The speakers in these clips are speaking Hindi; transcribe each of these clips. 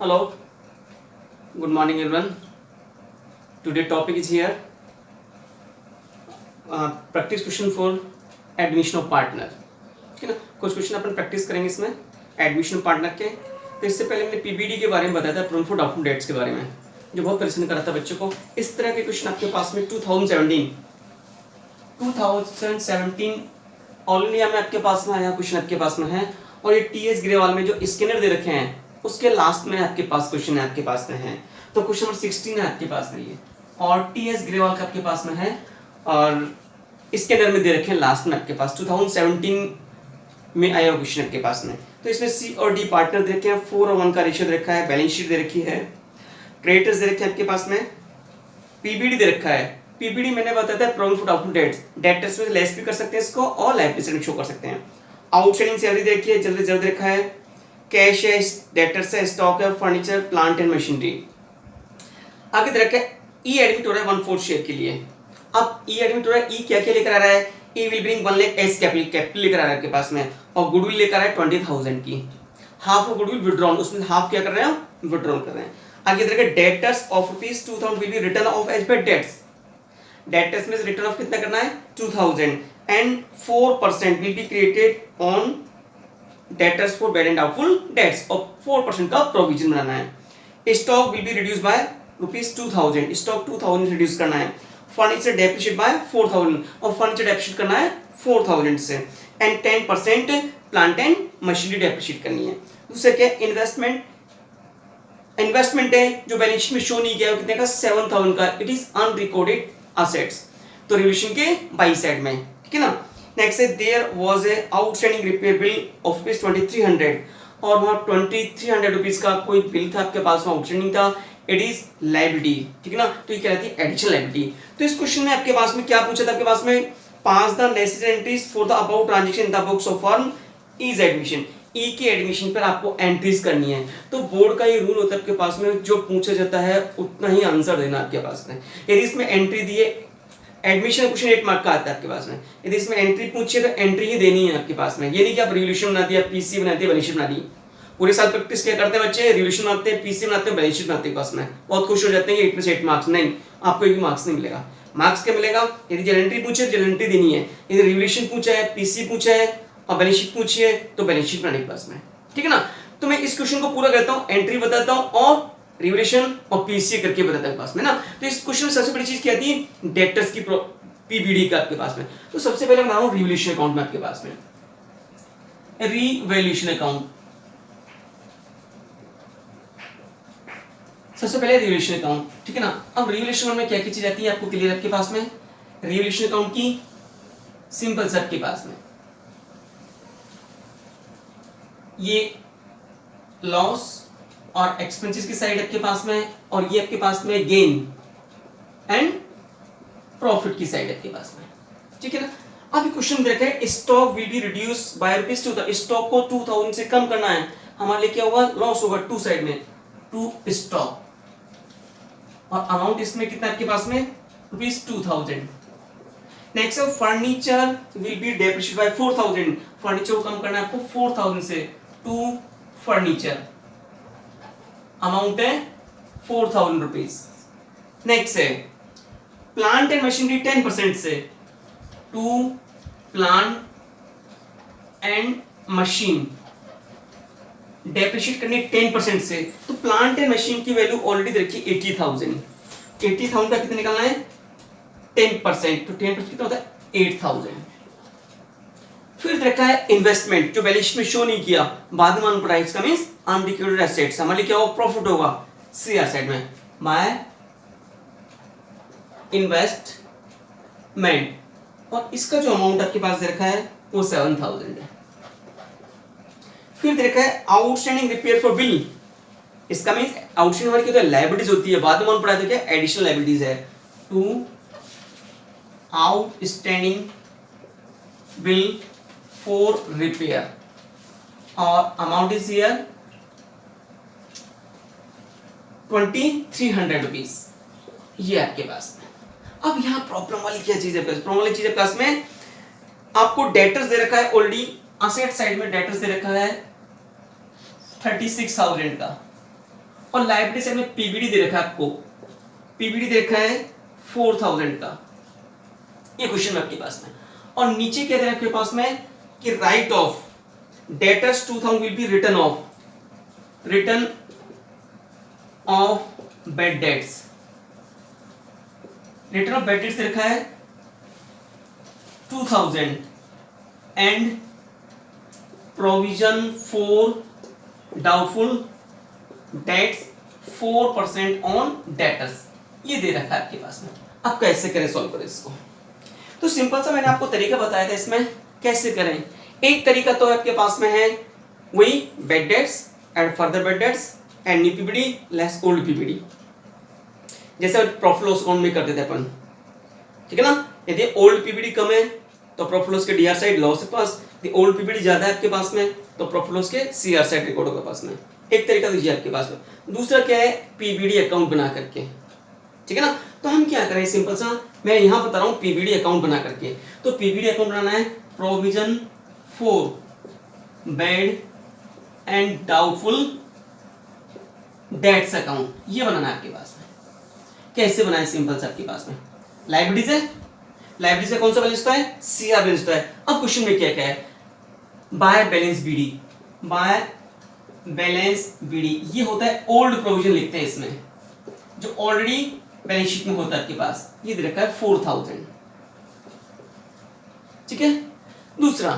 Hello, good morning everyone. Today topic is here. Practice question for admission of partner. ठीक है ना, कुछ क्वेश्चन अपन प्रैक्टिस करेंगे इसमें एडमिशन पार्टनर के। तो इससे पहले मैंने पीबीडी के बारे में बताया था, प्रोन फॉर डॉक्यूमेंट डेट्स के बारे में, जो बहुत परेशान करा था बच्चों को। इस तरह के क्वेश्चन आपके पास में 2017 ऑलरेडी हमें आपके पास में आया क्वेश्चन आपके पास में है। और ये टीएस ग्रेवाल में जो स्कैनर दे रखे हैं उसके लास्ट में आपके पास क्वेश्चन है, आपके पास में है। तो क्वेश्चन नंबर 16 है आपके पास में ये, और टीएस ग्रेवाल का आपके पास में है, और स्कैनर में दे रखे हैं लास्ट में आपके पास 2017 में आया क्वेश्चन आपके पास में। तो इसमें सी और डी पार्टनर दे रखे हैं, 4 और 1 का रेशियो दे रखा है, बैलेंस शीट दे रखी है, क्रेडिटर्स दे रखे हैं आपके पास में, पीबीडी दे रखा है। पीबीडी मैंने बताया था provident for document debts, debtors में लेस भी कर सकते हैं इसको और लायबिलिटी में शो कर सकते हैं। आउटस्टैंडिंग सैलरी दे रखी है, जल्दी जल्दी रखा है, कैश है, डेटर्स है, स्टॉक है, फर्नीचर, प्लांट एंड मशीनरी। आगे दे रखा है ई एडमिट हो रहा है 1/4 शेयर के लिए। अब ई एडमिट हो रहा है, ई क्या क्या लेकर आ रहा है, he will bring 1 lakh as capital लेकर आ रहा है आपके पास में, और गुडविल लेकर आ रहा है 20,000 की। हाफ ऑफ गुडविल विड्रॉन, उसमें हाफ क्या कर रहे हैं, विड्रॉल कर रहे हैं। आगे दे रखा है debtors of ₹2,000 will be return off as पर डेट्स। डेटर्स में रिटर्न ऑफ कितना करना है, 2000, and 4% will be created on debtors for bad and doubtful debts, और 4% का प्रोविजन बनाना है। Stock will be reduce by ₹2000, stock 2000 reduce करना है। फर्नीचर डेप्रिशिएट बाय 4000, और फर्नीचर डेप्रिशिएट करना है 4000 से, and 10% plant and machinery depreciate करनी है। दूसरा क्या, इन्वेस्टमेंट है जो बैलेंस शीट में शो नहीं किया, कितने का, 7000 का, इट इज अनरिकॉर्डेड असेट्स, तो रिविजन के बाई साइड में, ठीक है ना। नेक्स्ट है there was a outstanding repair bill of ₹2300, और वहां ₹2300 का कोई बिल था आपके पास में, आउटस्टैंडिंग था, इट इज लायबिलिटी, ठीक है ना। तो ये कहलाती है एडिशनल लायबिलिटी। तो इस क्वेश्चन में आपके पास में क्या पूछा था, आपके पास में 5 the necessary entries for the about transaction in the books of firm is admission. E के एडमिशन पर आपको एंट्रीज करनी है। तो बोर्ड का ये रूल होता है आपके पास में, जो पूछा जाता है उतना ही आंसर देना आपके पास में। यदि इसमें एंट्री दिए, एडमिशन क्वेश्चन 8 मार्क का आता है आपके पास में, यदि इसमें एंट्री पूछिए तो एंट्री ही देनी है आपके पास में। ये नहीं कि आप रिवोल्यूशन बना दिया, पीसी बना दिया, बैलेंस शीट बना दी। पूरे साल प्रैक्टिस क्या करते हैं बच्चे, रिवोल्यूशन बनाते हैं, पीसी बनाते हैं, बैलेंस शीट बनाते हैं, पास में बहुत खुश हो जाते हैं 8 में से 8 मार्क्स। नहीं, आपको एक भी मार्क्स नहीं मिलेगा। मार्क्स क्या मिलेगा, यदि एंट्री पूछे तो एंट्री देनी है, यदि रिवोल्यूशन पूछा है, पीसी पूछा है और बैलेंस शीट पूछी है तो बैलेंस शीट बनाने के पास में, ठीक है ना। तो मैं इस क्वेश्चन को पूरा करता हूँ, एंट्री बताता हूँ और रिवोल्यूशन और पीसी करके बताता हूँ पास में ना। तो इस क्वेश्चन में सबसे बड़ी चीज क्या थी, डेटर्स की पीबीडी का आपके पास में। तो सबसे पहले मैं बता रहा हूँ रिवोल्यूशन अकाउंट में आपके पास में, रिवोल्यूशन अकाउंट। सबसे पहले रिवोल्यूशन अकाउंट, ठीक है ना। अब रिवोल्यूशन अकाउंट में क्या क्या चीज आती है आपको क्लियर आपके पास में। रिवोल्यूशन अकाउंट की सिंपल सब के पास में ये लॉस और एक्सपेंसेस की साइड आपके पास में, और ये आपके पास में गेन एंड प्रॉफिट की साइड आपके पास में, ठीक है ना। अभी क्वेश्चन देखा है, stock will be reduce bye ₹2,000, stock को 2000 से कम करना है। हमारे लिए क्या होगा, लॉस होगा टू साइड में, टू स्टॉक, और अमाउंट इसमें कितना आपके पास में, ₹2000। नेक्स्ट है furniture will be depreciated by 4000, furniture को कम करना है आपको 4000 से, टू फर्नीचर, अमाउंट है ₹4000। नेक्स्ट है प्लांट एंड मशीनरी 10% से, to plant and machine, depreciate करनी 10% से। तो प्लांट एंड मशीन की वैल्यू ऑलरेडी रखी 80,000, 80,000 का कितना निकालना है, 10%, तो 10% कितना होता है 8,000। फिर रखा है इन्वेस्टमेंट, जो बैलेंस शीट में शो नहीं किया, बाद में मालूम पड़ा, इसका मींस अनरिकॉर्डेड एसेट्स। हमारे लिए क्या होगा, प्रॉफिट होगा सी एसेट में, बाय इन्वेस्टमेंट, और इसका जो अमाउंट आपके पास दे रखा है वो 7,000 है। फिर दे रखा है आउटस्टैंडिंग रिपेयर फॉर बिल, इसका मींस आउटस्टैंडिंग हमारी क्या लायबिलिटीज होती है, बाद में मालूम पड़ा था क्या एडिशनल लायबिलिटीज है, to outstanding bill for repair, और अमाउंट इज हियर ₹2,300, ये आपके पास में। अब यहाँ प्रॉब्लम वाली क्या चीज है, प्रॉब्लम वाली चीज है प्लस में आपको डेटर्स दे रखा है ऑलरेडी, असेट साइड में डेटर्स दे रखा है 36,000 का, और लाइबिलिटी साइड में पीबीडी दे रखा है आपको, पीबीडी दे रखा है 4000 का, ये क्वेश्चन में आपके पास में। और नीचे क्या दे रखा है आपके पास में कि write off debtors 2000 will be return of bad debts, return of bad debts दे रखा है 2000 and provision for doubtful debts 4% on debtors, ये दे रखा है आपके पास में। अब कैसे करें, सॉल्व करें इसको? तो सिंपल सा मैंने आपको तरीका बताया था, इसमें कैसे करें। एक तरीका तो आपके पास में है वही bad debts and further bad dates and new PBD less old PBD, जैसे प्रॉफिट लॉस अकाउंट में करते थे अपन, ठीक है ना। यदि ओल्ड पीबीडी कम है तो प्रॉफिट लॉस के डीआर साइड लॉस के पास, यदि ओल्ड पीबीडी ज्यादा है आपके पास में तो प्रॉफिट लॉस के सीआर साइड रिकॉर्ड होगा पास में। एक तरीका तो ये आपके पास में। दूसरा क्या है, पीबीडी अकाउंट बना करके, ठीक है ना। तो हम क्या करें, सिंपल सा मैं यहां बता रहा हूं पीबीडी अकाउंट बना करके। तो पीबीडी अकाउंट बनाना है provision for bad and doubtful dates account, ये बनाना है आपके पास में। कैसे बनाए, सिंपल सा आपके पास में लाइबिलिटी से, लाइबिलिटी से कौन सा बैलेंस होता है, सीआर बैलेंस होता है। अब क्वेश्चन में क्या क्या है, by balance BD, by balance BD ये होता है ओल्ड प्रोविजन, लिखते हैं इसमें जो ऑलरेडी बैलेंस शीट में होता है आपके पास, ये दे रखा है 4000, ठीक है। दूसरा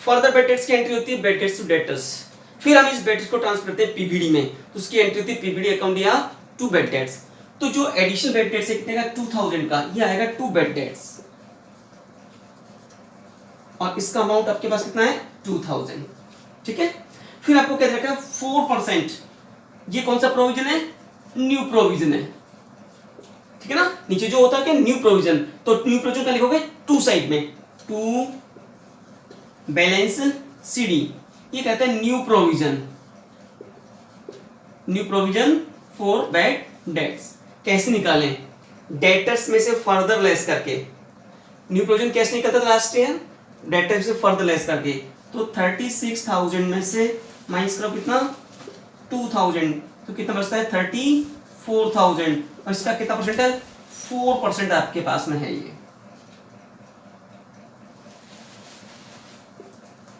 फर्दर बैड डेट्स की एंट्री होती है बैड डेट्स टू डेटर्स, फिर हम इस बैड डेट्स को ट्रांसफर करते हैं पीबीडी में, तो उसकी एंट्री होती है पीबीडी अकाउंट या टू बैड डेट्स। तो जो एडिशनल बैड डेट्स है कितने का, 2000 का, ये आएगा टू बैड डेट्स, और इसका अमाउंट आपके पास कितना है 2000, ठीक है। फिर आपको क्या रखा है 4%, ये कौन सा प्रोविजन है, न्यू प्रोविजन है, ठीक है ना। नीचे जो होता है क्या, न्यू प्रोविजन, तो न्यू प्रोविजन का लिखोगे टू साइड में, टू बैलेंस सीडी, ये कहते हैं new provision, new provision for bad debts. कैसे निकालें, डेटर्स में से फर्दर लेस करके, न्यू प्रोविजन कैसे निकलता था लास्ट ईयर, डेटर्स से फर्दर लेस करके, तो 36,000 में से माइनस करो कितना 2000, तो कितना बचता है 34,000, और इसका कितना परसेंट है 4% आपके पास में है, ये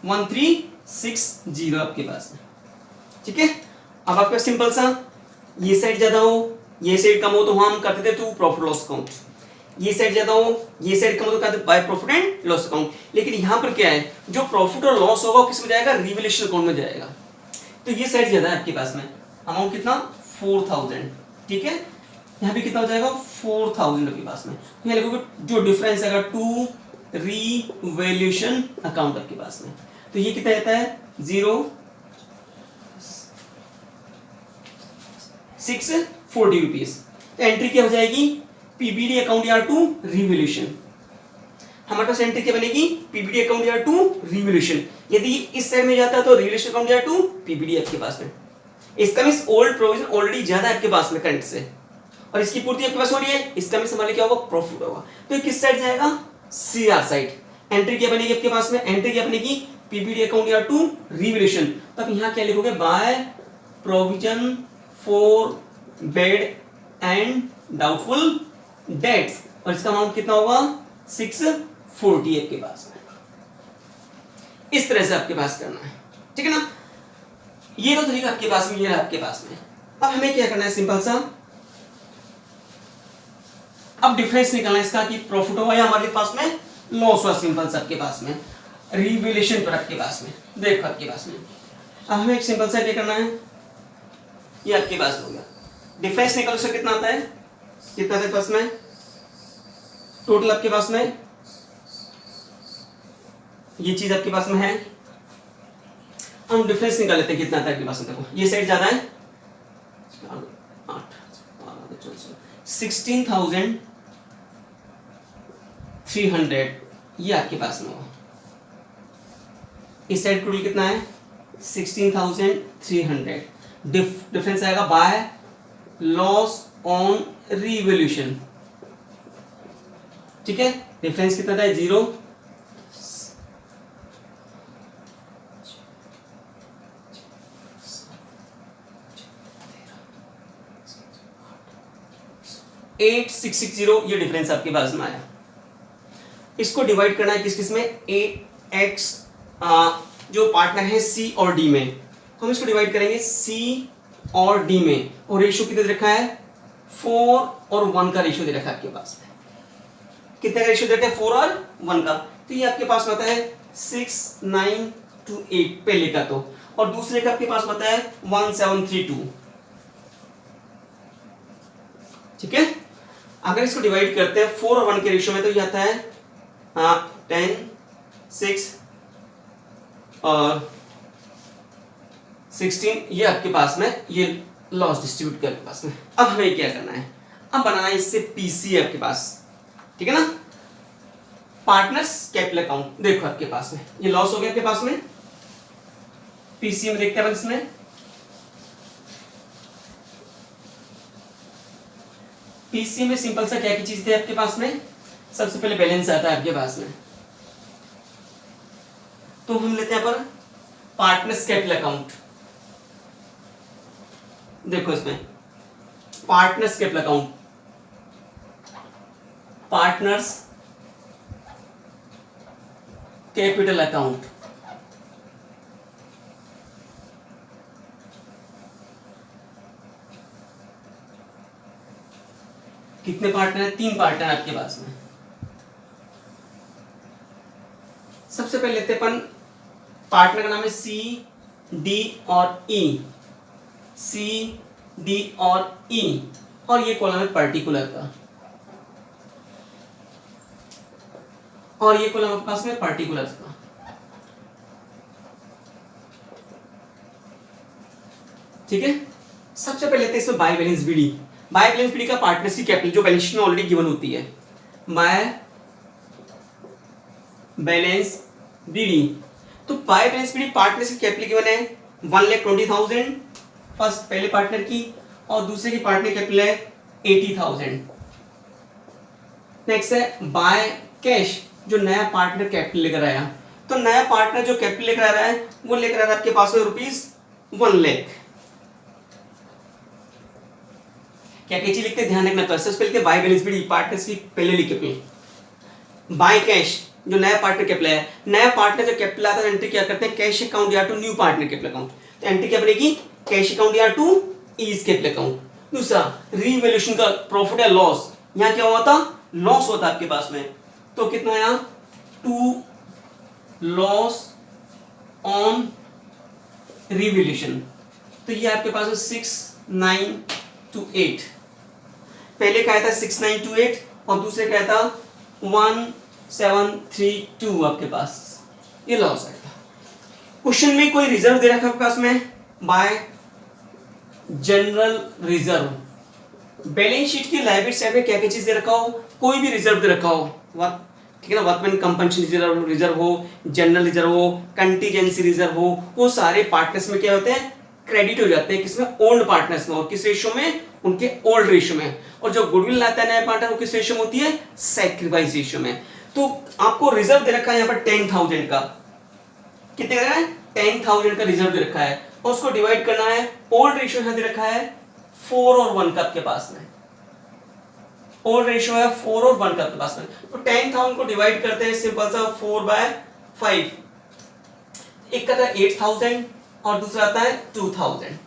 1360 आपके पास में, ठीक है। अब आपका सिंपल सा ये साइड ज्यादा हो ये साइड कम हो तो हम करते थे टू प्रॉफिट लॉस अकाउंट, ये साइड ज्यादा हो ये साइड कम हो तो कहते by profit and loss account. लेकिन यहां पर क्या है, जो प्रॉफिट और लॉस होगा वो किस में जाएगा, रिवैल्यूएशन अकाउंट में जाएगा। तो ये साइड ज्यादा है आपके पास में, अमाउंट कितना 4000, ठीक है। यहाँ भी कितना हो जाएगा 4000 आपके पास में, तो यहाँ लिखोगे जो डिफरेंस आएगा टू रिवैल्यूएशन अकाउंट आपके पास में, तो ये कितना रहता है 0640 रुपीज। तो एंट्री क्या हो जाएगी, पीबीडी अकाउंट या टू रिवैल्यूएशन, हमारे पास एंट्री क्या बनेगी, पीबीडी अकाउंट या टू रिवैल्यूएशन। यदि इस साइड में जाता है तो रिवैल्यूएशन अकाउंट या टू पीबीडी आपके पास में। इसका मींस ओल्ड प्रोविजन ऑलरेडी ज्यादा है आपके पास में करंट से, और इसकी पूर्ति आपके पास हो रही है, इसका मींस हमारे क्या होगा, प्रॉफिट होगा। तो ये किस साइड जाएगा, सीआर साइड। एंट्री क्या बनेगी आपके पास में, एंट्री क्या बनेगी, पीबीडी अकाउंट या टू रिवैल्यूएशन। तो आप यहाँ क्या लिखोगे, by provision for bad and doubtful debts, और इसका अमाउंट कितना होगा 640 आपके पास में। इस तरह से आपके पास करना है, ठीक है ना। ये तो तरीका आपके पास में, ये रहा आपके पास में। अब हमें क्या करना है, सिंपल सा अब डिफरेंस निकालना है इसका कि प्रॉफिट हुआ या हमारे पास में लॉस हुआ, सिंपल सा आपके पास में रिवैल्यूएशन पर आपके पास में, देखो आपके पास में। अब हमें एक सिंपल सा क्या करना है, ये आपके पास हो गया डिफरेंस निकालो, सर कितना आता है, कितना आता है पास में टोटल आपके पास में, ये चीज आपके पास में है। हम डिफरेंस निकाल लेते हैं कितना आता है आपके पास में। देखो ये साइड ज्यादा है 16,300, ये आपके पास में हो। इस साइड टोटल कितना है 16,300, डिफरेंस आएगा बाय लॉस ऑन रिवैल्यूएशन, ठीक है। डिफरेंस कितना था 0, 8660 ये डिफरेंस आपके पास में आया। इसको डिवाइड करना है किस किस में, ए एक्स जो पार्टनर है सी और डी में, तो हम इसको डिवाइड करेंगे सी और डी में, और रेशियो कितना दे रखा है 4 और 1 का रेशियो दे रखा है आपके पास में। कितने का रेशियो दे रखा है 4 और 1 का, तो ये आपके पास आता है 6928 पहले का, तो और दूसरे का आपके पास आता है 1732। ठीक है, अगर इसको डिवाइड करते हैं 4 और 1 के रेशियो में, तो ये आता है 10 6 और 16, ये आपके पास में ये लॉस डिस्ट्रीब्यूट कर पास में। अब हमें क्या करना है, अब बनाना है इससे पीसी आपके पास, ठीक है ना, पार्टनर्स कैपिटल अकाउंट। देखो आपके पास में ये लॉस हो गया आपके पास में, पीसी में देखते हैं इसमें, पीसी में सिंपल सा क्या की चीज थी आपके पास में, सबसे पहले बैलेंस आता है आपके पास में, तो हम लेते हैं पर पार्टनर्स कैपिटल अकाउंट। देखो इसमें partners capital account, partners capital account, कितने पार्टनर है, 3 पार्टनर आपके पास में। सबसे पहले लेते अपन पार्टनर का नाम है सी डी और ई, सी डी और ई, और ये कॉलम है पर्टिकुलर का, और ये कॉलम आपके पास में पर्टिकुलर्स का। ठीक है, सबसे पहले लेते हैं इसमें by balance BD. By balance BD का पार्टनरशिप कैपिटल जो बैलेंस शीट में ऑलरेडी गिवन होती है, बाय बैलेंस बीडी, तो by balance BD partnership capital given है 1,20,000 फर्स्ट पहले पार्टनर की, और दूसरे की पार्टनर कैपिटल है 80,000। नेक्स्ट है बाय कैश, जो नया पार्टनर कैपिटल लेकर आया, तो नया पार्टनर जो कैपिटल लेकर आ रहा है वो लेकर आ रहा है आपके पास में ₹1 लाख। क्या क्या चीज लिखते हैं ध्यान रखना, तो सबसे पहले बाय बैलेंस बीडी पार्टनरशिप पहले लिखे, बाय कैश जो नया पार्टनर कैपिटल है, नया पार्टनर जो कैपिटल आता है एंट्री क्या करते हैं कैश अकाउंट या to new partner capital account, तो एंट्री क्या बनेगी कैश अकाउंट या टू ईज कैपिटल अकाउंट। दूसरा रीवैल्यूएशन का प्रॉफिट या लॉस, यहाँ क्या हुआ था लॉस होता आपके पास में, तो कितना आया टू लॉस ऑन रीवैल्यूएशन, तो ये आपके पास है 6928, पहले का आया था 6928 और दूसरे का आया था 1732 आपके पास, ये लॉस आया था। क्वेश्चन में कोई रिजर्व दे रखा है आपके पास में bye general reserve, balance sheet की लायबिलिटी साइड में क्या क्या चीज दे रखा हो, कोई भी रिजर्व दे रखा हो, ठीक है ना, वर्कमैन कंपनसेशन रिजर्व हो, जनरल रिजर्व हो, कंटीजेंसी रिजर्व हो, वो सारे पार्टनर्स में क्या होते हैं क्रेडिट हो जाते हैं, किसमें ओल्ड पार्टनर्स में, और किस रेशियो में उनके ओल्ड रेशियो में, और जो गुडविल लाता है नया पार्टनर वो किस रेशियो में होती है सैक्रिफाइस रेशियो में। तो आपको रिजर्व दे रखा है यहाँ पर 10,000 का, कितने का है 10,000 का रिजर्व दे रखा है, और उसको डिवाइड करना है, ओल्ड रेशियो यहाँ दे रखा है 4 और 1 का आपके पास में, ओल्ड रेशियो है 4 और 1 का आपके पास में, तो 10,000 को डिवाइड करते हैं सिंपल सा 4/5, एक का था 8,000 और दूसरा आता है 2,000।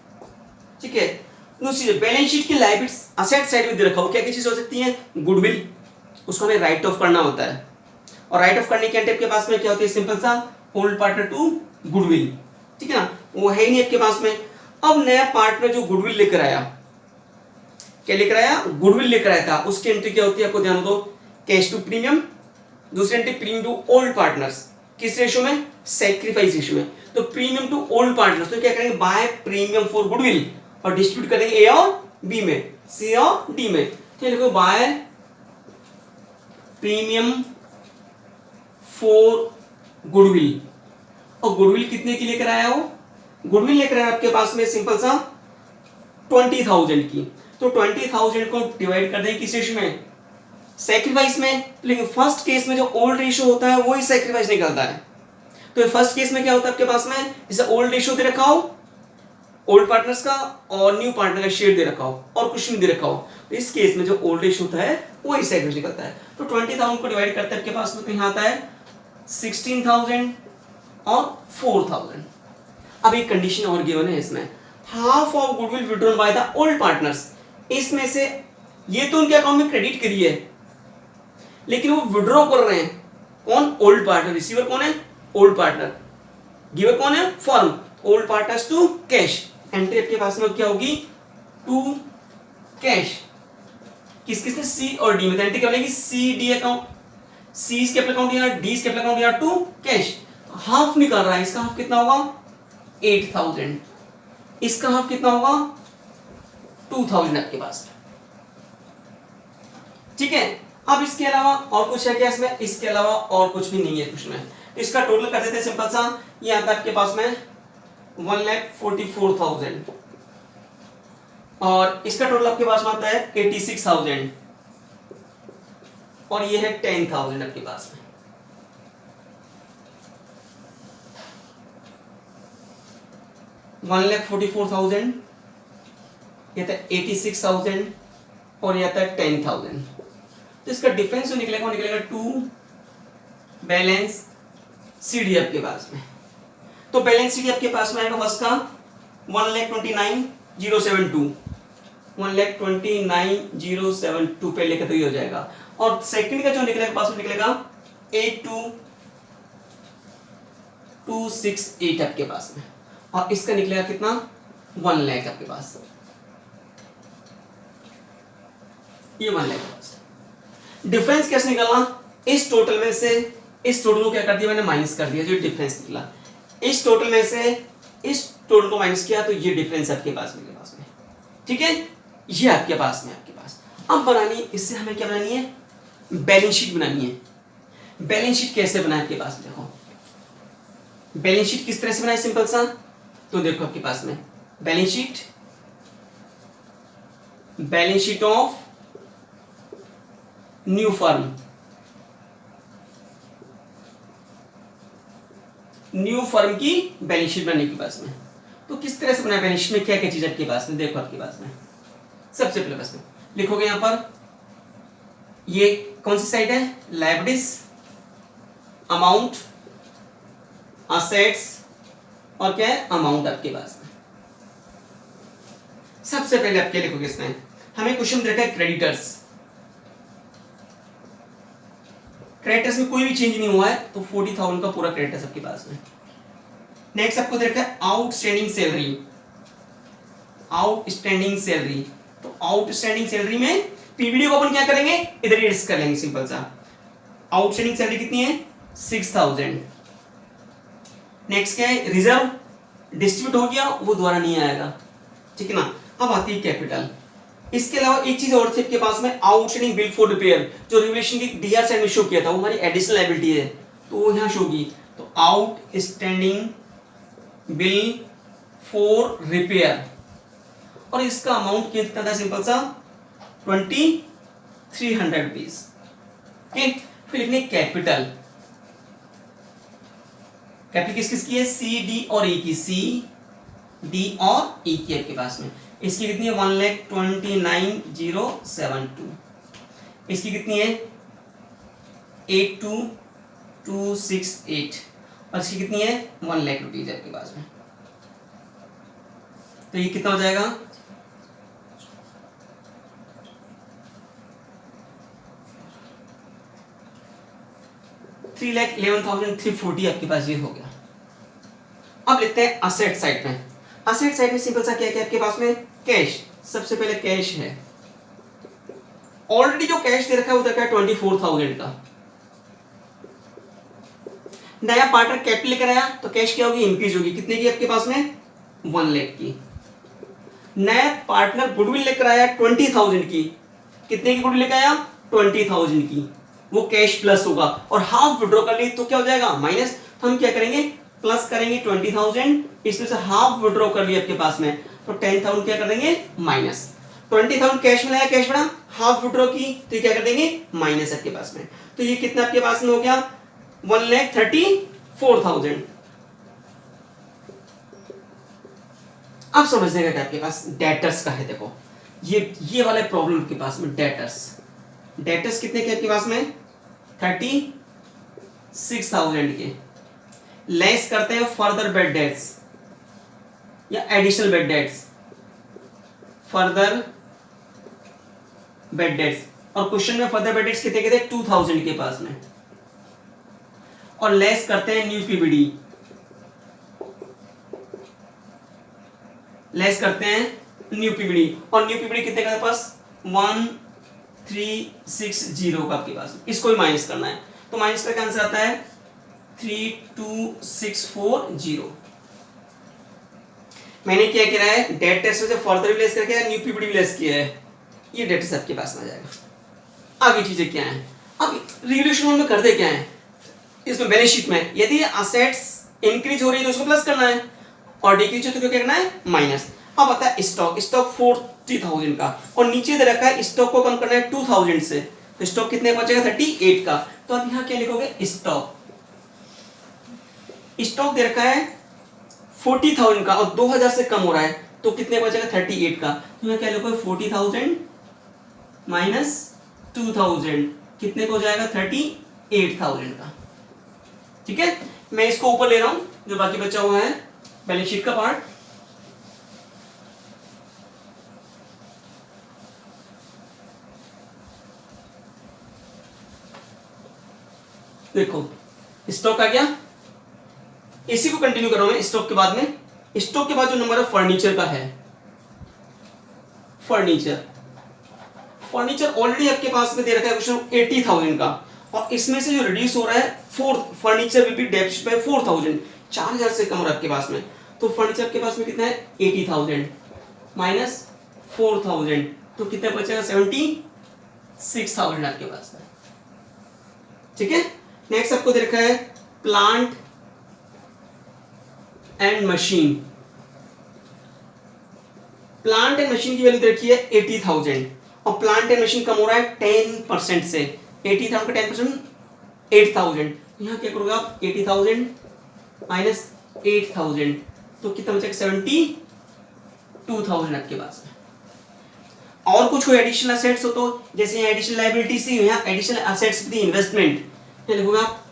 ठीक है, दूसरी बैलेंस शीट की लायबिलिटीज असेट साइड में दे रखा हो, क्या क्या चीज हो सकती है गुडविल, उसको हमें राइट ऑफ करना होता है, और राइट ऑफ करने के टाइप के पास में क्या होती है सिंपल सा ओल्ड पार्टनर टू गुडविल, ठीक है ना, वो है ही नहीं आपके पास में। अब नया पार्टनर जो गुडविल लेकर आया, क्या लेकर आया गुडविल लेकर आया था, उसकी एंट्री क्या होती है आपको ध्यान दो, कैश टू प्रीमियम, दूसरी entry premium to old partners, किस रेशियो में सैक्रिफाइस रेशियो में, तो प्रीमियम टू ओल्ड पार्टनर्स, तो क्या करेंगे बाय प्रीमियम फॉर गुडविल और डिस्ट्रीब्यूट करेंगे ए और बी में, सी और डी में, तो लिखो बाय प्रीमियम फॉर गुडविल, और गुडविल कितने की लेकर आया हो, गुडविल लेकर आया आपके पास में सिंपल सा 20,000 की, तो 20,000 को डिवाइड कर देंगे किस रेशियो में सैक्रिफाइस में, लेकिन फर्स्ट केस में जो ओल्ड रेशियो होता है वही सैक्रिफाइस निकलता है, तो फर्स्ट केस में क्या होता है आपके पास में जैसे ओल्ड रेशियो दे रखा हो ओल्ड पार्टनर्स का और न्यू पार्टनर का शेयर दे रखा हो और कुछ नहीं दे रखा हो, तो इस केस में जो ओल्ड रेशियो होता है वो इस साइड में निकलता है। तो 20,000 को डिवाइड करते हैं आपके पास में, तो यहाँ आता है 16,000 और 4,000। अब एक कंडीशन और गिवन है इसमें, half of goodwill withdrawn by the old partners. इसमें से ये तो उनके अकाउंट में क्रेडिट करी है, लेकिन वो विड्रॉ कर रहे हैं कौन? Old partner. रिसीवर कौन है? Old partner. गिवर कौन है? Firm. Old partners to cash. Entry आपके पास में क्या होगी? To cash. किस किसने? सी और डी में। एंट्री क्या बनेगी? C D account, C capital account या डी कैपिटल अकाउंट या टू कैश। हाफ निकल रहा है, इसका हाफ कितना होगा? 8,000। इसका हाफ कितना होगा? 2,000 आपके पास। ठीक है। अब इसके अलावा और कुछ है क्या इसमें? इसके अलावा और कुछ भी नहीं है कुछ में। इसका टोटल कर देते हैं सिंपल सा। ये आता है आपके पास में 1,44,000 और इसका टोटल आपके पास में आता है 86,000 और ये है 10,000 आपके पास में। वन लैख 44,000, ये था 86,000 और ये आता है 10,000। तो इसका डिफरेंस जो निकलेगा वो निकलेगा 2 बैलेंस सीडी आपके पास में। तो बैलेंस सीडी आपके पास में आएगा फर्स्ट का 1,29,072, 1,29,072 पे लेकर तो ये हो जाएगा। और सेकंड का जो निकलेगा पास में निकलेगा 82,268 आपके पास में, और इसका निकलेगा कितना? 1 लाख आपके पास। ये 1 लाख पास। डिफरेंस कैसे निकलना? इस टोटल में से इस टोटल को क्या कर दिया मैंने? माइनस कर दिया, जो डिफरेंस निकला। इस टोटल में से इस टोटल को माइनस किया तो ये डिफरेंस आपके पास मेरे पास में। ठीक है, ये आपके पास में आपके पास। अब बनानी, इससे हमें क्या बनानी है? बैलेंस शीट बनानी है। बैलेंस शीट कैसे बनाए आपके पास? देखो बैलेंस शीट किस तरह से बनाए सिंपल सा। तो देखो आपके पास में balance sheet of new firm, new firm की बैलेंस शीट बनाने के पास में। तो किस तरह से बनाए बैलेंस शीट में? क्या क्या चीज आपके पास में? देखो आपके पास में सबसे पहले पास में लिखोगे यहां पर, ये कौन सी साइड है? लायबिलिटीज, अमाउंट, असेट्स और क्या है? अमाउंट आपके पास में। सबसे पहले आप क्या लिखोगे इसमें? हमें क्वेश्चन दे रखा है क्रेडिटर्स। क्रेडिटर्स में कोई भी चेंज नहीं हुआ है, तो 40,000 का पूरा क्रेडिटर्स आपके पास में। नेक्स्ट आपको दे रखा है आउटस्टैंडिंग सैलरी, आउटस्टैंडिंग सैलरी। तो आउटस्टैंडिंग सैलरी में पीवीडी को अपन क्या करेंगे? इधर ही कर लेंगे सिंपल सा। आउटस्टैंडिंग सैलरी कितनी है? 6,000। नेक्स्ट क्या है? रिजर्व डिस्ट्रीब्यूट हो गया, वो दोबारा नहीं आएगा। ठीक है ना। अब आती है कैपिटल। इसके अलावा एक चीज और थी आपके पास में, आउटस्टैंडिंग बिल फॉर रिपेयर, जो रेगुलेशन की डीआर साइड में शो किया था, वो हमारी एडिशनल लायबिलिटी है, तो वो यहां शो की। तो आउटस्टैंडिंग बिल फॉर रिपेयर, और इसका अमाउंट कितना था? सिंपल सा 2,300 रुपीज। ठीक, फिर लिखने कैपिटल। कैपिटल किस किस की है? सी डी और ई की। सी डी और ई की आपके पास में। इसकी कितनी है? 1,29,072। इसकी कितनी है? 82,268 और इसकी कितनी है? 1 लाख रुपीज आपके पास में। तो ये कितना हो जाएगा? 3,11,340 आपके पास ये हो गया। अब लेते हैं असेट साइड में। असेट साइड में सिंपल सा क्या क्या आपके पास में? कैश। सबसे पहले कैश है, ऑलरेडी जो कैश दे रखा है वो दे रखा है 24,000 का। नया पार्टनर कैपिटल लेकर आया तो कैश क्या होगी? इंक्रीज होगी। कितने की आपके पास में? 1 लाख की। नया पार्टनर गुडविल लेकर आया 20,000 की। कितने की गुडविल लेकर आया? 20,000 की। वो कैश प्लस होगा, और हाफ विड्रॉ कर ली तो क्या हो जाएगा? माइनस। तो हम क्या करेंगे? प्लस करेंगे 20,000, इसमें से हाफ विड्रॉ कर लिया आपके पास में, तो 10,000 क्या कर देंगे? माइनस। 20,000 कैश में लाया, कैश बना, हाफ विड्रॉ की, तो ये क्या कर देंगे? माइनस आपके पास में। तो ये कितना आपके पास में हो गया? 1,34,000। अब समझने का आपके पास डेटर्स का है। देखो ये वाला प्रॉब्लम के पास में डेटर्स कितने के आपके पास में 36,000 के। लेस करते हैं फर्दर बेड डेट्स या additional bad debts, further bad debts, और क्वेश्चन में फर्दर बेड डेट्स कितने के थे 2000 के पास में, और लेस करते हैं न्यू पीबीडी, लेस करते हैं न्यू पीबीडी, और न्यू पीबीडी कितने का पास 1360 का आपके पास। इसको भी माइनस करना है, तो माइनस करके आंसर आता है 32640। मैंने क्या किया है डेट टेस्ट से फर्दर भी लेस करके न्यू पीबीडी भी लेस किया है, ये डेटा सेट आपके पास में आ जाएगा। आगे चीजें क्या हैं, अब रिवोल्यूशन में करते क्या है इसमें बैलेंस शीट में, यदि असेट्स इंक्रीज हो रही है तो उसको प्लस करना है, और डिक्रीज हो तो क्या करना है माइनस। अब आता है स्टॉक 40,000 का, और नीचे दे रखा है स्टॉक को कम करना है 2000 से, तो स्टॉक कितने बचेगा 38 का। तो अब यहाँ क्या लिखोगे स्टॉक दे रखा है 40,000 का और 2000 से कम हो रहा है, तो कितने बचेगा 38 का। तो यहाँ क्या लिखोगे 40,000 माइनस 2000 कितने को हो जाएगा 38,000 का। ठीक है, मैं इसको ऊपर ले रहा हूं जो बाकी बचा हुआ है बैलेंस शीट का पार्ट। देखो स्टॉक आ गया, इसी को कंटिन्यू करो मैं स्टॉक के बाद में। स्टॉक के बाद जो नंबर है फर्नीचर का है, फर्नीचर ऑलरेडी आपके पास में दे रखा है क्वेश्चन 80,000 का, और इसमें से जो रिड्यूस हो रहा है furniture will B debit bye 4,000, 4,000 से कम हो रहा है आपके पास में, तो फर्नीचर आपके पास में कितना है 80,000 माइनस 4,000, तो कितना बचेगा 76,000 आपके पास में। ठीक है, नेक्स्ट आपको दे रखा है plant and machine. Plant and machine की वैल्यू रखी है 80,000, और प्लांट एंड मशीन कम हो रहा है 10% से, 80,000 का 10% 8,000। यहाँ क्या करोगे आप 80,000 माइनस 8,000, तो कितना बचेगा 72,000 आपके पास में। और कुछ कोई एडिशनल असेट्स हो तो, जैसे यहाँ एडिशनल लायबिलिटीज थी, यहाँ एडिशनल असेट्स विद इन्वेस्टमेंट, लिखोगे आप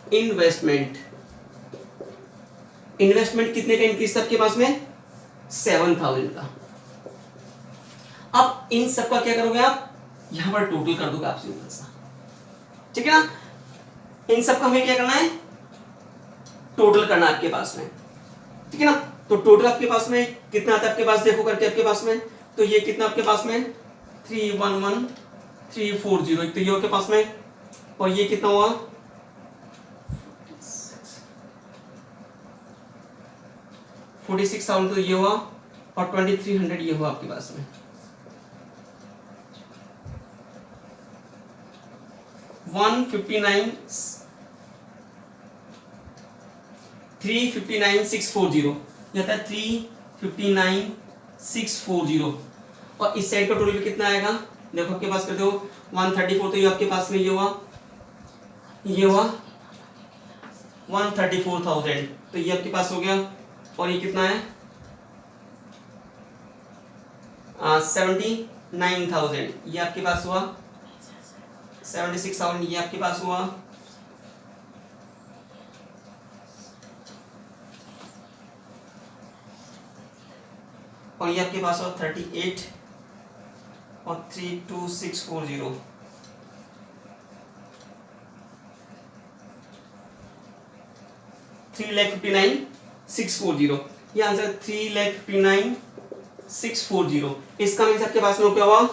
इन्वेस्टमेंट कितने का इंक्रीज था आपके पास में 7,000 का। अब इन सब का क्या करोगे आप यहां पर टोटल कर दोगे आप सिंपल सा। ठीक है ना, इन सब का हमें क्या करना है टोटल करना है आपके पास में। ठीक है ना, तो टोटल आपके पास में कितना आता है आपके पास देखो करके आपके पास में, तो ये कितना आपके पास में 311,340, एक तो ये आपके पास में, और ये कितना हुआ 46,000, तो ये हुआ, और 2,300 ये हुआ आपके पास में। 359,640, ये आता है 359,640, और इस साइड का टोटल कितना आएगा देखो आपके पास कर दो 134, तो ये आपके पास में ये हुआ 134,000, तो ये आपके पास हो गया, और ये कितना है 79,000, ये आपके पास हुआ 76,000, ये आपके पास हुआ, और ये आपके पास हुआ 38, और 32640, 3,59,640, ये आंसर 3,59,640। इसका मीन्स आपके पास में क्या हुआ,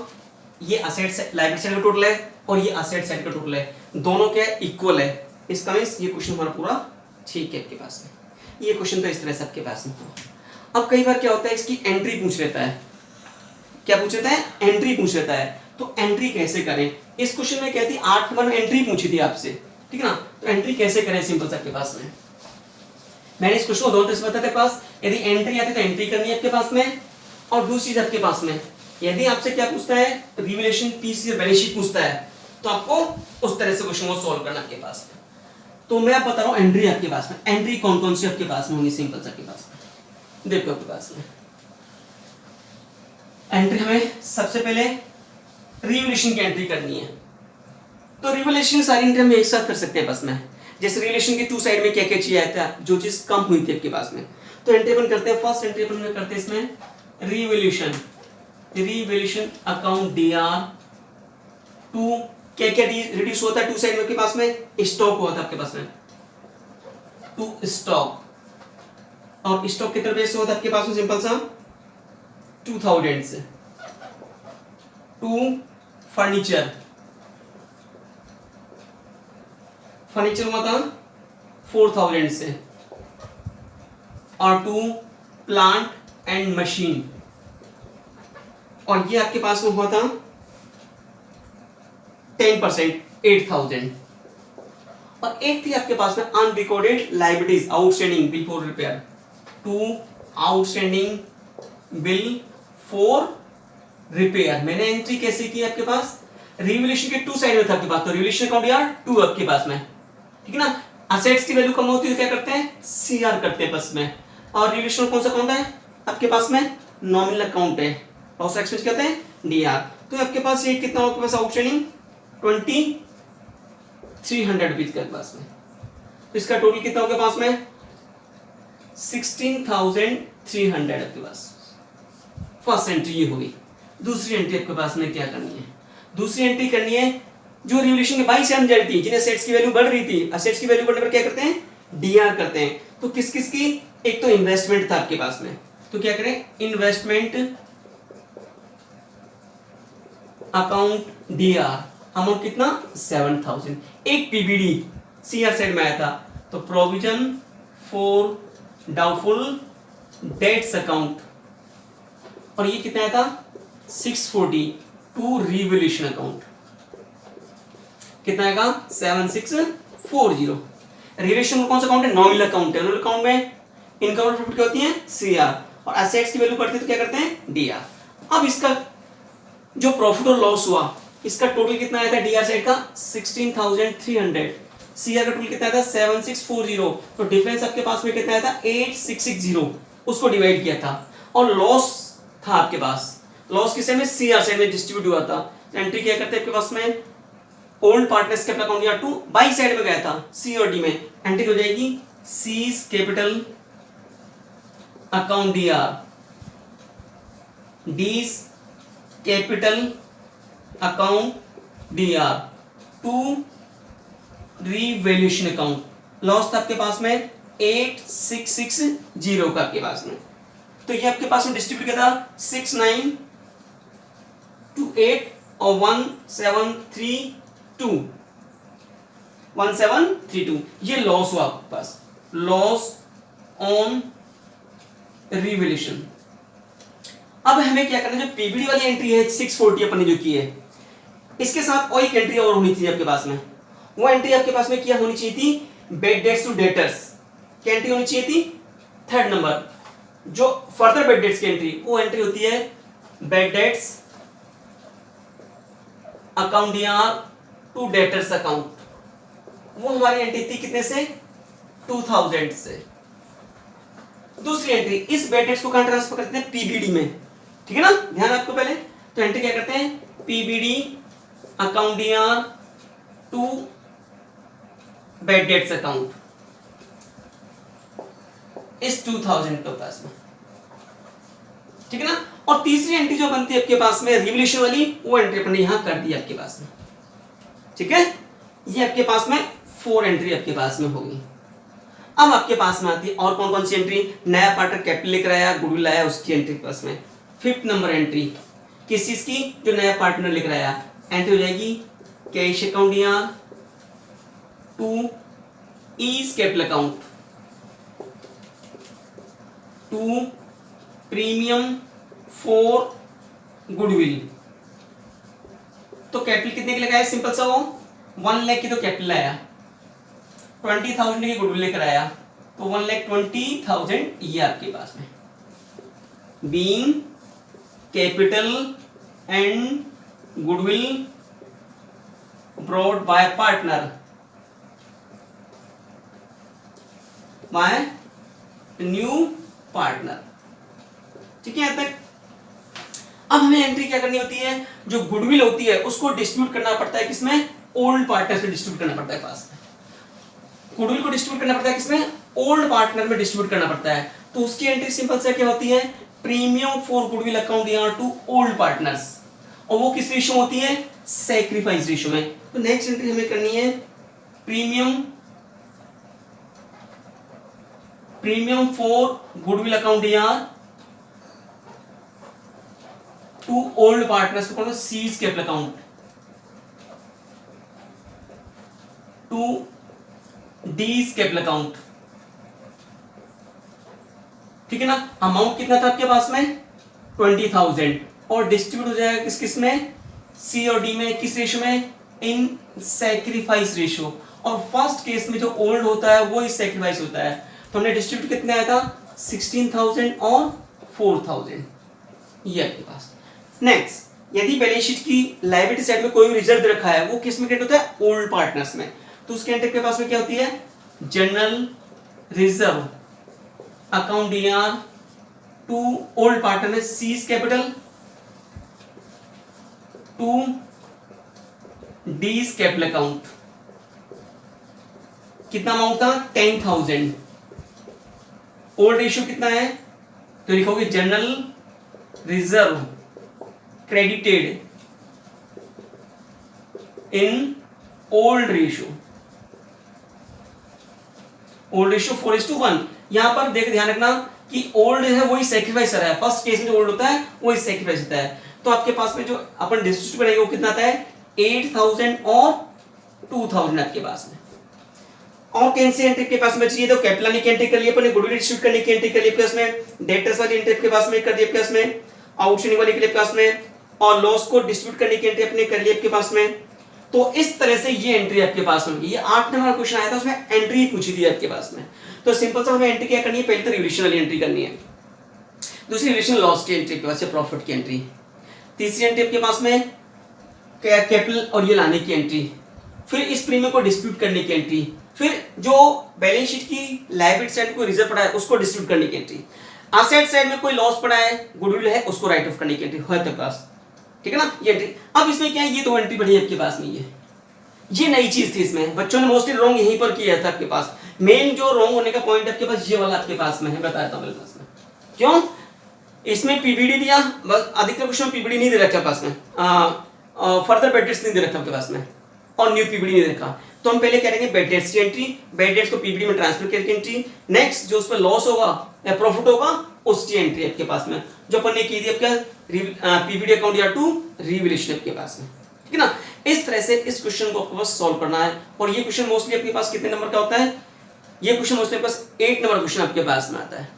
ये असेट लायबिलिटी साइड का टोटल है और ये असेट साइड का टोटल है, दोनों क्या इक्वल है। इसका मीन्स ये क्वेश्चन हमारा पूरा ठीक है आपके पास में। ये क्वेश्चन तो इस तरह से आपके पास में हुआ। अब कई बार क्या होता है इसकी एंट्री पूछ लेता है, क्या पूछ लेता है एंट्री पूछ लेता है, तो एंट्री कैसे करें। इस क्वेश्चन में क्या थी 8 नंबर में एंट्री पूछी थी आपसे, ठीक है ना, तो एंट्री कैसे करें सिंपल सा आपके पास में। मैंने इस क्वेश्चन को दोनों तरह से बताया पास, यदि एंट्री आती है तो एंट्री करनी है आपके पास में, और दूसरी चीज आपके पास में यदि आपसे क्या पूछता है रिवैल्यूएशन पीसी या बैलेंस शीट पूछता है, तो आपको उस तरह से क्वेश्चन को सॉल्व करना आपके पास में। तो मैं आप बता रहा हूं एंट्री आपके पास में, एंट्री कौन कौन सी आपके पास में होंगी सिंपल सा आपके पास में देखो आपके पास में। एंट्री हमें सबसे पहले रिवैल्यूएशन की एंट्री करनी है। तो रिवैल्यूएशन सारी एंट्री हम एक साथ कर सकते हैं बस में। जैसे रिवैल्यूएशन के टू साइड में क्या क्या चीज आया था, जो चीज कम हुई थी आपके पास में, तो एंट्री अपन करते हैं। फर्स्ट एंट्री अपन करते हैं इसमें रिवैल्यूएशन अकाउंट DR टू क्या क्या रिड्यूस होता है टू साइड में आपके पास में, स्टॉक हुआ था आपके पास में टू स्टॉक, और स्टॉक कितने रुपए से होता है आपके पास में, सिंपल सा 2000 से, टू फर्नीचर हुआ था 4000 से, और टू प्लांट एंड मशीन, और ये आपके पास में हुआ था 10% 8000, और एक थी आपके पास में unrecorded liabilities outstanding bill for repair, to outstanding bill for repair. मैंने एंट्री कैसे की आपके पास, रिवैल्यूएशन के टू साइड में था आपके पास, तो रिवैल्यूएशन अकाउंट यार 2 आपके पास में, ठीक है ना। असेट्स की वैल्यू कम होती है तो क्या करते हैं, CR करते हैं बस में, और रिवैल्यूएशन कौन सा अकाउंट है आपके पास में, नॉमिनल अकाउंट है, लॉस एक्सपेंस कहते हैं DR। तो आपके पास ये कितना आपके पास आउटस्टैंडिंग 2300 रुपीज के पास में, तो इसका टोटल कितना हो गया पास में 16300 आपके पास। फर्स्ट एंट्री ये होगी। दूसरी एंट्री आपके पास में क्या करनी है, दूसरी एंट्री करनी है जो रिवैल्यूएशन के बाई से हम जा रही थी, जिन्हें असेट्स की वैल्यू बढ़ रही थी, असेट्स की वैल्यू बढ़ने पर क्या करते हैं, DR करते हैं। तो किस किस की, एक तो इन्वेस्टमेंट था आपके पास में, तो क्या करें, इन्वेस्टमेंट अकाउंट DR, अमाउंट कितना 7000, एक PBD CR साइड में आया था, तो provision for doubtful dates account, और ये कितना आया था 640 टू रिवैल्यूएशन अकाउंट, कितना आएगा 7640। रिवैल्यूएशन कौन सा अकाउंट है, नॉमिनल अकाउंट है, नॉमिनल अकाउंट में इनकम और प्रॉफिट क्या होती है CR, और एसेट्स की वैल्यू बढ़ती है तो क्या करते हैं DR। अब इसका जो प्रॉफिट और लॉस हुआ, इसका टोटल कितना आया था DR साइड का 16300, CR का टोटल कितना आया था 7640, तो डिफरेंस आपके पास में कितना आया था 8660, उसको डिवाइड किया था, और लॉस था आपके पास, लॉस किसे में CR साइड में डिस्ट्रीब्यूट हुआ था। एंट्री क्या करते हैं आपके पास में, ओल्ड पार्टनर्स कैपिटल अकाउंट या टू बाई साइड में गया था C और D में, एंट्री हो जाएगी C's capital account DR, D's capital account DR to revaluation account. Loss था आपके पास में 8660 का आपके पास में, तो ये आपके पास में डिस्ट्रीब्यूट किया था 6928 और 1732, ये लॉस हुआ आपके पास, लॉस ऑन रिवैल्यूएशन। अब हमें क्या करना है, जो PBD वाली एंट्री है 640 अपन ने जो की है, इसके साथ और एक एंट्री और होनी चाहिए आपके पास में, वो एंट्री आपके पास में क्या होनी चाहिए थी, बैड डेट्स टू डेटर्स की एंट्री होनी चाहिए थी। थर्ड नंबर जो फर्दर बैड डेट्स की एंट्री, वो एंट्री होती है bad debts account DR to debtors account, वो हमारी एंट्री थी कितने से 2000 से। दूसरी एंट्री, इस बैड डेट्स को कहां ट्रांसफर करते हैं PBD में, ठीक है ना, ध्यान आपको पहले, तो एंट्री क्या करते हैं PBD account DR to bad debts account, इस 2000 के पास में, ठीक है ना। और तीसरी एंट्री जो बनती है आपके पास में रिवैल्यूएशन वाली, वो एंट्री अपने यहां कर दी आपके पास में, ठीक है। ये आपके पास में 4 एंट्री आपके पास में होगी। अब आपके पास में आती है और कौन कौन सी एंट्री, नया पार्टनर कैपिटल लेकर आया, गुडविल आया, उसकी एंट्री पास में। 5th नंबर एंट्री किस चीज की, जो नया पार्टनर लेकर आया, एंट्री हो जाएगी cash account DR to E's capital account to premium for goodwill. तो कैपिटल कितने के लगाया, सिंपल सा वो 1 लाख की तो कैपिटल आया, 20,000 की गुडविल लेकर आया, तो 1,20,000 ये आपके पास में, being capital and goodwill brought by partner by new partner, ठीक है यहां तक। अब हमें एंट्री क्या करनी होती है, जो गुडविल होती है उसको डिस्ट्रीब्यूट करना पड़ता है किसमें, ओल्ड पार्टनर से डिस्ट्रीब्यूट करना पड़ता है पास में। गुडविल को डिस्ट्रीब्यूट करना पड़ता है किसमें, ओल्ड पार्टनर में डिस्ट्रीब्यूट करना पड़ता है। तो उसकी एंट्री सिंपल से क्या होती है, premium for goodwill account year to old partners, और वो किस रेशियो होती है, सैक्रिफाइस रेशियो में। तो नेक्स्ट एंट्री हमें करनी है premium for goodwill account year to old partners को C's capital account to D's capital account, ठीक है ना। अमाउंट कितना था आपके पास में 20,000, और डिस्ट्रीब्यूट हो जाएगा किस किस में, सी और डी में, किस रेशियो में, इन सैक्रिफाइस रेशियो। और फर्स्ट केस में जो ओल्ड होता है वो ही सैक्रिफाइस होता है। तो हमने डिस्ट्रीब्यूट कितना आया था 16,000 और 4,000, ये आपके पास। नेक्स्ट, यदि बैलेंस शीट की लायबिलिटी साइड में कोई रिजर्व रखा है वो किस में क्रेडिट होता है, ओल्ड पार्टनर्स में। तो उसके एंट्री के पास में क्या होती है, general reserve account year to old partner में C's capital to D's capital account. कितना अमाउंट था 10,000, ओल्ड रेशियो कितना है, तो लिखोगे general reserve credited in old ratio, old ratio 4:1। यहां पर देख ध्यान रखना कि ओल्ड है वही सैक्रिफाइस है, फर्स्ट केस में जो ओल्ड होता है वही सैक्रिफाइस होता है। तो आपके पास में जो अपन डिस्ट्रीब्यूट करेंगे वो कितना आता है 8,000 और 2,000 आपके पास में। और कैंसी एंट्री के पास में चाहिए तो कैपिटल की एंट्री कर लिए अपने, गुडविल डिस्ट्रीब्यूट करने की एंट्री कर लिए प्लस में, डेटर्स वाली एंट्री के पास में कर दिए प्लस में, आउटस्टैंडिंग वाली के लिए प्लस में, और लॉस को डिस्ट्रीब्यूट करने की एंट्री अपने कर लिए आपके पास में। तो इस तरह से ये एंट्री आपके पास होगी। ये 8 नंबर का क्वेश्चन आया था, उसमें एंट्री पूछी थी आपके पास में। तो सिंपल सा हमें एंट्री क्या करनी है, पहले तो रिलेशन वाली एंट्री करनी है, दूसरी रिलेशन लॉस की एंट्री के पास से प्रॉफिट की एंट्री, तीसरी एंट्री आपके पास में कैपिटल और ये लाने की एंट्री, फिर इस प्रीमियम को डिस्ट्रीब्यूट करने की एंट्री, फिर जो बैलेंस शीट की लायबिलिटी साइड को रिजर्व पड़ा है उसको डिस्ट्रीब्यूट करने की एंट्री, असेट साइड में कोई लॉस पड़ा है, गुडविल है, उसको राइट ऑफ करने की एंट्री है आपके पास, ठीक है ना। ये एंट्री अब इसमें क्या है, ये दो एंट्री बढ़ी है आपके पास में, ये नई चीज थी इसमें, बच्चों ने मोस्टली रॉन्ग यहीं पर किया था आपके पास। मेन जो रॉन्ग होने का पॉइंट आपके पास ये वाला आपके पास में है, बताया था मेरे पास में। क्यों, इसमें पीबीडी दिया, बस अधिकतर क्वेश्चन पीबीडी नहीं दे रखा पास में, फर्दर बेड डेट्स नहीं दे रखा आपके पास में, और न्यू पीबीडी नहीं दे रखा। तो हम पहले करेंगे बेड डेट्स की एंट्री, बेड डेट्स को पीबीडी में ट्रांसफर करके एंट्री, नेक्स्ट जो उस पर लॉस होगा या प्रॉफिट होगा उसकी एंट्री आपके पास में, जो अपन ने की थी आपका पीबीडी अकाउंट या टू रिवैल्यूएशन आपके पास में, ठीक है ना। इस तरह से इस क्वेश्चन को आपको बस सॉल्व करना है। और ये क्वेश्चन मोस्टली आपके पास कितने नंबर का होता है, ये क्वेश्चन मोस्टली आपके पास 8 नंबर क्वेश्चन आपके पास में आता है,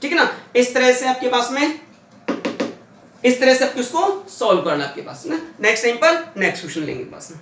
ठीक है ना। इस तरह से आपके पास में, इस तरह से आपको इसको सॉल्व करना आपके पास ना। नेक्स्ट टाइम पर नेक्स्ट क्वेश्चन लेंगे पास में।